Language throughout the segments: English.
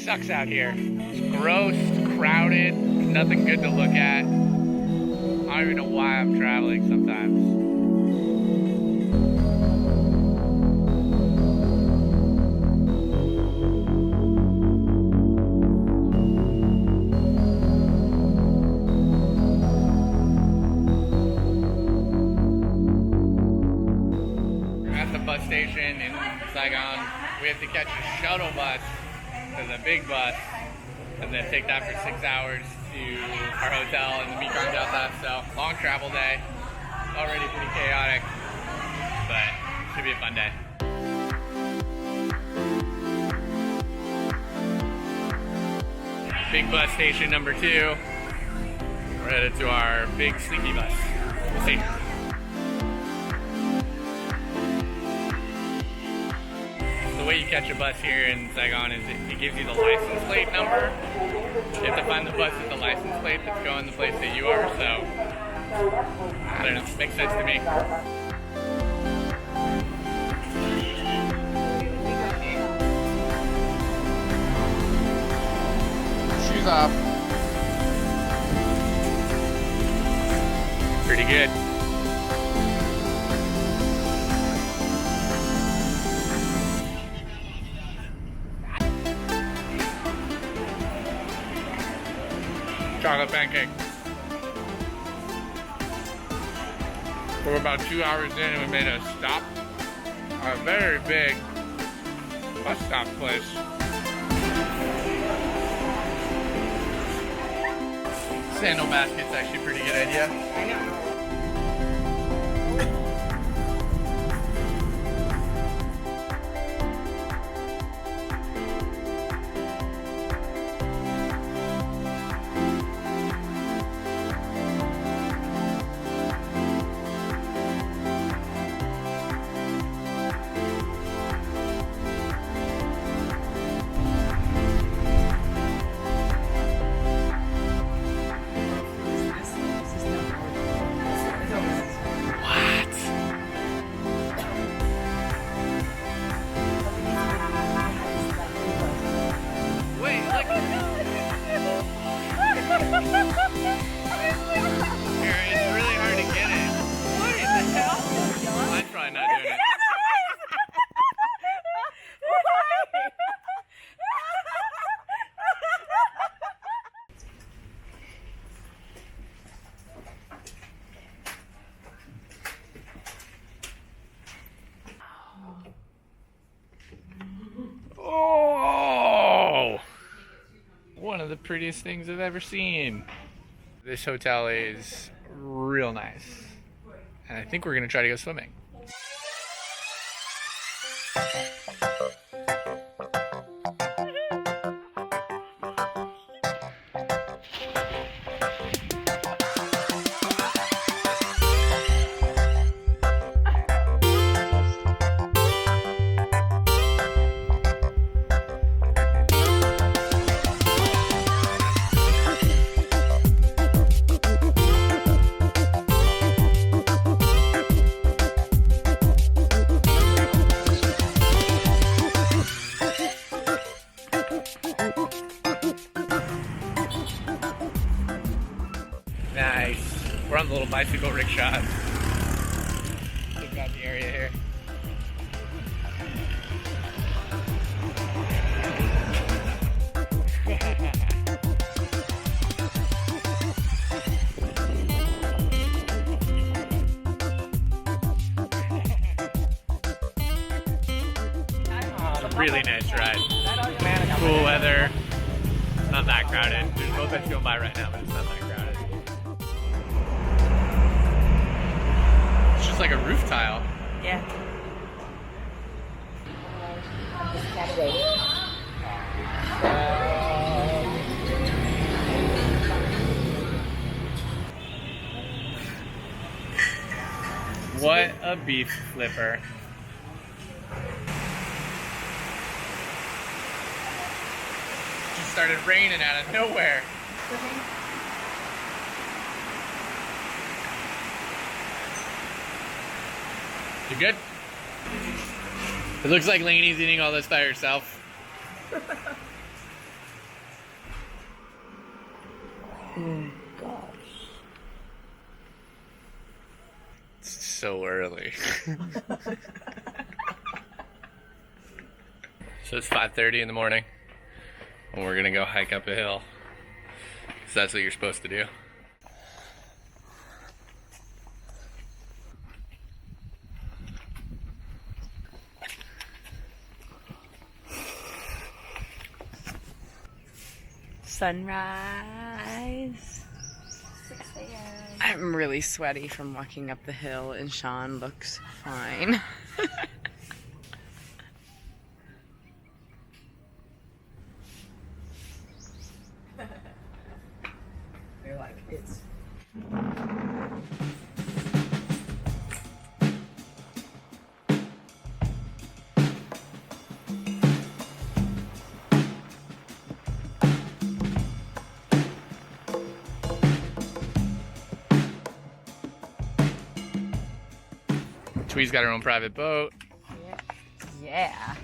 sucks out here. It's gross, it's crowded, nothing good to look at. I don't even know why I'm traveling sometimes. Station in Saigon. We have to catch a shuttle bus to the big bus and then take that for 6 hours to our hotel in the Mekong Delta. So long travel day, already pretty chaotic, but should be a fun day. Big bus station number 2. We're headed to our big sleepy bus. We'll see. The way you catch a bus here in Saigon is it gives you the license plate number. You have to find the bus with the license plate that's going the place that you are, so I don't know, makes sense to me. Shoes off. Pretty good. Chocolate pancake. We're about 2 hours in and we made a stop. A very big bus stop place. Sandal basket's actually a pretty good idea. I know. It's really hard to get it. What the hell? Mine's probably not doing it. Oh! One of the prettiest things I've ever seen. This hotel is real nice. And I think we're gonna try to go swimming. Nice. We're on the little bicycle rickshaws. Check out the area here. Really nice ride. Cool weather. Not that crowded. There's mopeds going by right now, but it's not that crowded. It's just like a roof tile. Yeah. What a beef flipper. Just started raining out of nowhere. You good? It looks like Lainey's eating all this by herself. Oh gosh. It's so early. So it's 5:30 in the morning, and we're gonna go hike up a hill. So that's what you're supposed to do. Sunrise. 6 a.m. I'm really sweaty from walking up the hill, and Sean looks fine. They're like, it's... Twee's got her own private boat. Yeah.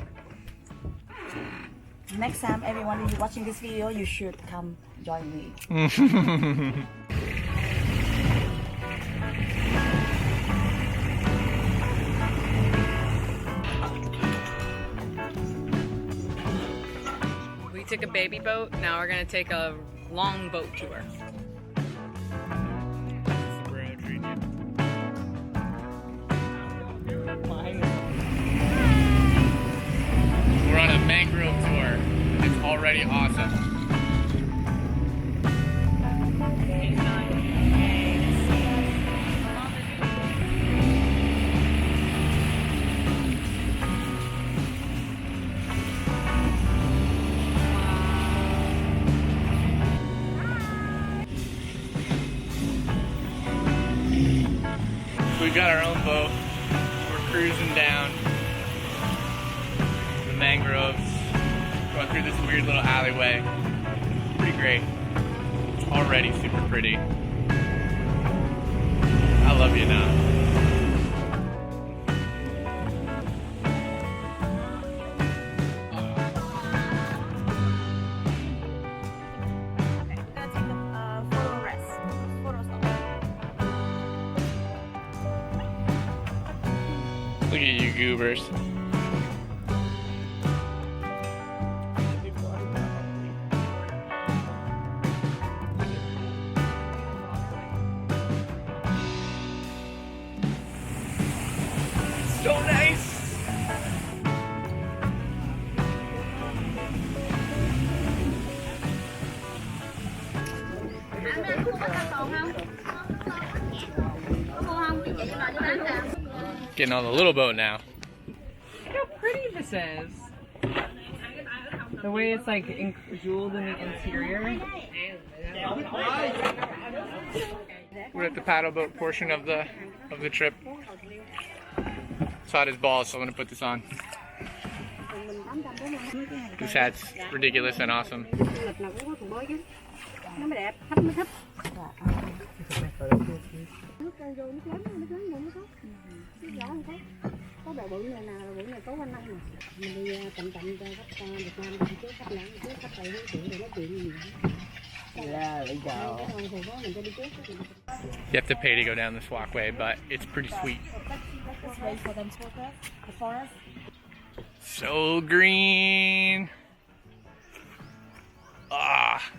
Next time, everyone, if you're watching this video, you should come join me. We took a baby boat, now we're gonna take a long boat tour. We're on a mangrove tour. It's already awesome. We've got our own boat. We're cruising down the mangroves, going through this weird little alleyway. It's pretty great. It's already super pretty. I love you now. Okay, we're gonna take a photo rest. Photo stop. Look at you goobers. So nice. Getting on the little boat now. Look how pretty this is. The way it's like jeweled in the interior. We're at the paddle boat portion of the trip. It's hot as balls, so I'm gonna put this on. This hat's ridiculous and awesome. Có bè bự này nè, bự này có quanh năm nè. Mình đi chậm chậm cho khách Việt Nam đi trước khách lắm, trước khách này nói chuyện rồi nói chuyện gì. Yeah, there you go. You have to pay to go down this walkway, but it's pretty sweet. Let's wait for them to focus. The forest. So green. Ah.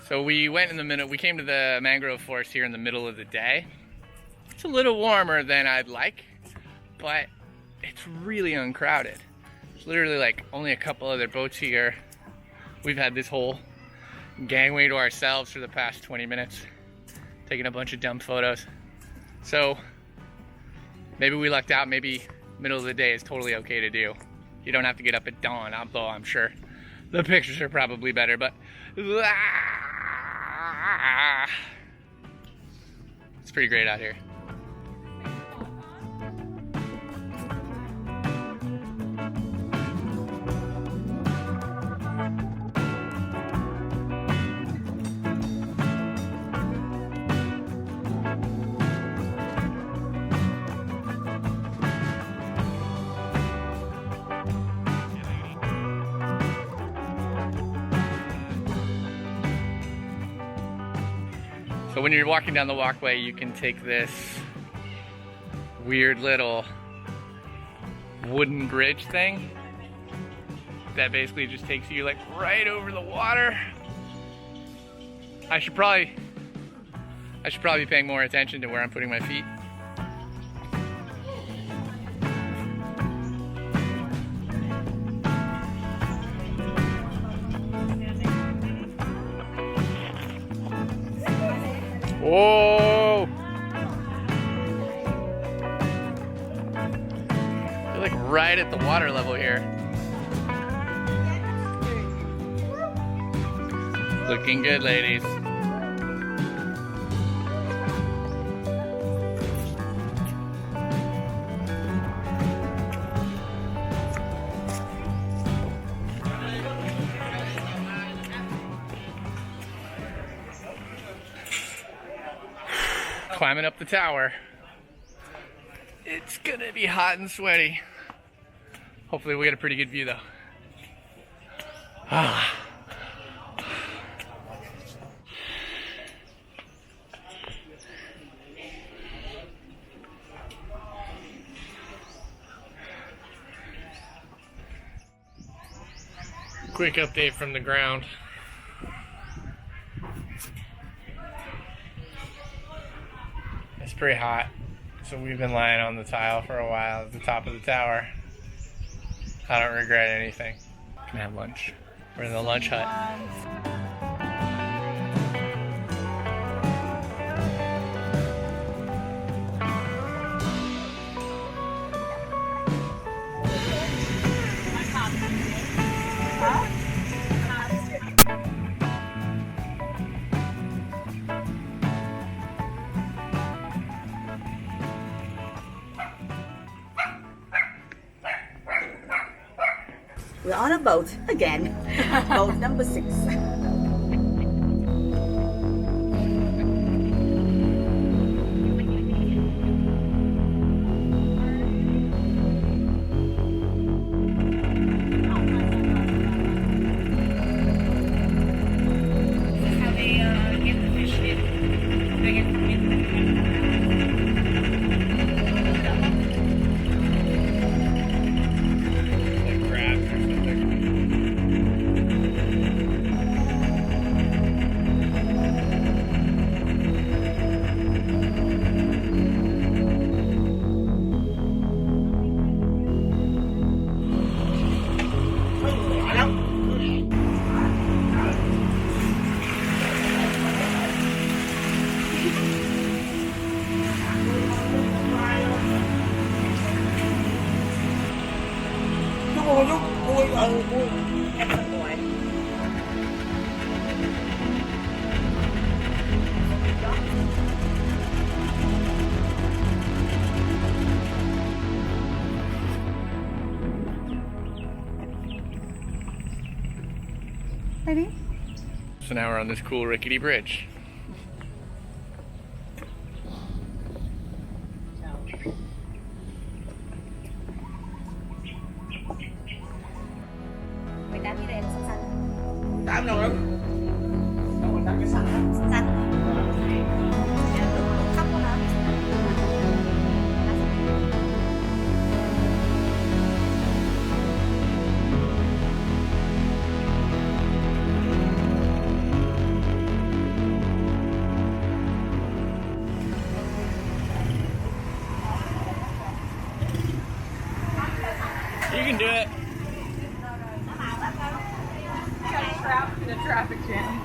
So we went in the middle. We came to the mangrove forest here in the middle of the day. It's a little warmer than I'd like, but it's really uncrowded. There's literally like only a couple other boats here. We've had this whole gangway to ourselves for the past 20 minutes, taking a bunch of dumb photos. So maybe we lucked out. Maybe middle of the day is totally okay to do. You don't have to get up at dawn, although I'm sure the pictures are probably better, but it's pretty great out here. So when you're walking down the walkway, you can take this weird little wooden bridge thing that basically just takes you like right over the water. I should probably be paying more attention to where I'm putting my feet. Whoa! You're like right at the water level here. Looking good, ladies. Climbing up the tower. It's gonna be hot and sweaty. Hopefully we get a pretty good view though. Ah. Quick update from the ground. It's pretty hot, so we've been lying on the tile for a while at the top of the tower. I don't regret anything. Can have lunch. We're in the lunch hut. We're on a boat again, boat number 6. Ready? So now we're on this cool rickety bridge. Mày đánh như đèn xanh xanh. Đám đâu đâu? Đâu mình đánh cái xanh đó. Xanh. Khóc quá hả? You can do it. Trapped in a traffic jam.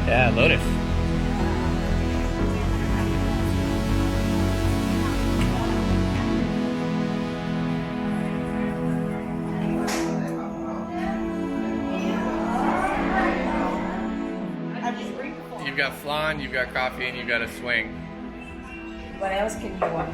Yeah, lotus. You've got flan, you've got coffee, and you've got a swing. What else can you want?